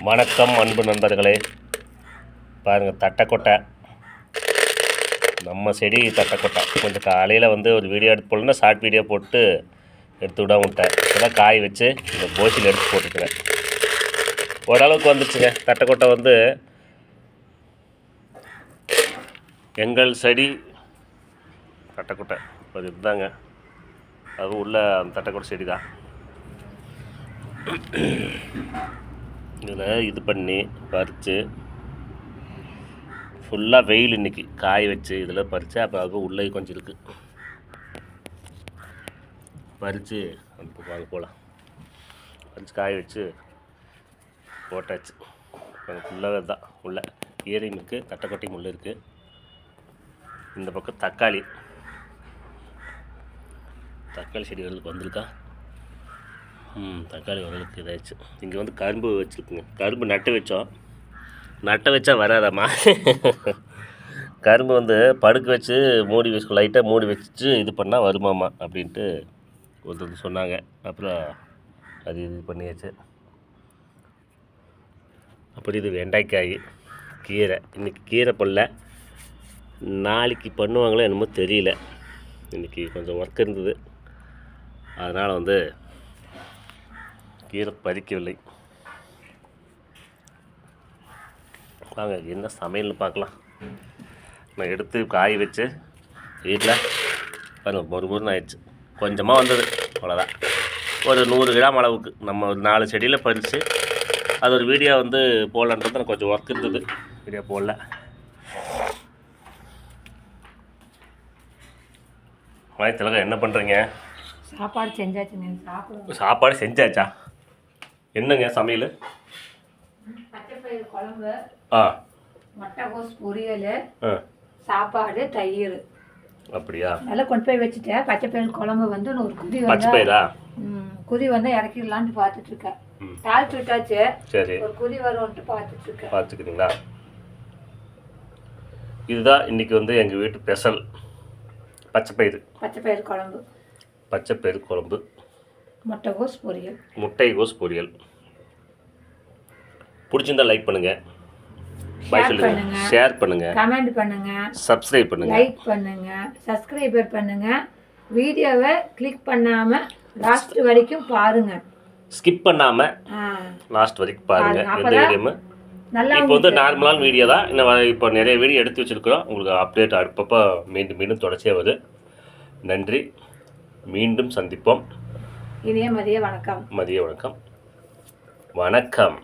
வணக்கம் அன்பு நண்பர்களே. பாருங்கள், தட்டைக்கொட்டை, நம்ம செடி தட்டைக்கொட்டை. கொஞ்சம் காலையில் ஒரு வீடியோ எடுத்து போடலன்னா ஷார்ட் வீடியோ போட்டு எடுத்து விட விட்டேன். இப்போதான் காய் வச்சு இந்த போசியில் எடுத்து போட்டுக்கிறேன். ஓரளவுக்கு வந்துச்சுங்க. தட்டைக்கொட்டை எங்கள் செடி தட்டைக்கொட்டை அது இதுதாங்க. அது உள்ள அந்த தட்டைக்கொட்டை செடி தான். இதில் இது பண்ணி பறித்து ஃபுல்லாக வெயில் இன்றைக்கி காய வச்சு இதில் பறித்து அப்புறம் அது உள்ளே கொஞ்சம் இருக்குது பறித்து அந்த வாங்க போகலாம். பறித்து காய வச்சு போட்டாச்சு. ஃபுல்லாகவே தான் உள்ள ஈரையும் இருக்குது, தட்டைக்கொட்டையும் உள்ளே இருக்குது. இந்த பக்கம் தக்காளி செடிகளுக்கு வந்திருக்கா. தக்காளி வரலுக்கு இதாகிடுச்சு. இங்கே கரும்பு வச்சுருக்குங்க. கரும்பு நட்டை வச்சா வராதாம்மா. கரும்பு படுக்க வச்சு மூடி வச்சு லைட்டாக மூடி வச்சு இது பண்ணால் வருமாம்மா அப்படின்ட்டு ஒருத்தர் சொன்னாங்க. அப்புறம் அது இது பண்ணியாச்சு. அப்புறம் இது வெண்டைக்காய், கீரை. இன்றைக்கி கீரை பண்ணல, நாளைக்கு பண்ணுவாங்களோ என்னமோ தெரியல. இன்றைக்கி கொஞ்சம் ஒர்க் இருந்தது, அதனால் கீரை பறிக்கவில்லை. வாங்க என்ன சமையல்னு பார்க்கலாம். நான் எடுத்து காய வச்சு வீட்டில் பாருங்கள் மொறுமொறுன்னு ஆயிடுச்சு. கொஞ்சமாக வந்தது, அவ்வளோதான். ஒரு 100 கிராம் அளவுக்கு நம்ம ஒரு 4 செடியில் பறித்து அது ஒரு வீடியோ போடலான்றது எனக்கு கொஞ்சம் ஒர்க் இருந்தது, வீடியோ போடல. வாய்த்திலங்க என்ன பண்ணுறீங்க? சாப்பாடு செஞ்சாச்சு. சாப்பாடு செஞ்சாச்சா? என்னங்க சமையல்? பச்சைப்பயிறு குழம்பு, முட்டைகோஸ் பொரியல், சாப்பாடு, தயிர். அப்படியா? நல்லா கொண்டு போய் வச்சுட்டேன். பச்சைப்பயிறு குழம்பு ஒரு குதி குதி இறக்கிடலான்ட்டு பார்த்துட்டு இருக்கேன். தாளிச்சு விட்டாச்சு. சரி, ஒரு குதி வரும்ட்டு பார்த்துட்டு இருக்கேன். பார்த்துக்கிறீங்களா? இதுதான் இன்னைக்கு எங்கள் வீட்டு ஸ்பெஷல். பச்சைப்பயிறு குழம்பு, முட்டைகோஸ் பொரியல். பிடிச்சிருந்தா லைக் பண்ணுங்க, பாய் சொல்லுங்க, ஷேர் பண்ணுங்க, கமெண்ட் பண்ணுங்க, சப்ஸ்கிரைப் பண்ணுங்க, லைக் பண்ணுங்க, சப்ஸ்கிரைபர் பண்ணுங்க. வீடியோவை கிளிக் பண்ணாம லாஸ்ட் வரைக்கும் பாருங்க. ஸ்கிப் பண்ணாம லாஸ்ட் வரைக்கும் பாருங்க. எந்த வீடியோவும் இப்போ நார்மலான வீடியோ தான். இன்னும் இப்போ நிறைய வீடியோ எடுத்து வச்சிருக்கிறோம். உங்களுக்கு அப்டேட் அப்பப்போ மீண்டும் தொடர்ச்சியாக வருது. நன்றி, மீண்டும் சந்திப்போம். இனிய மதிய வணக்கம். வணக்கம்.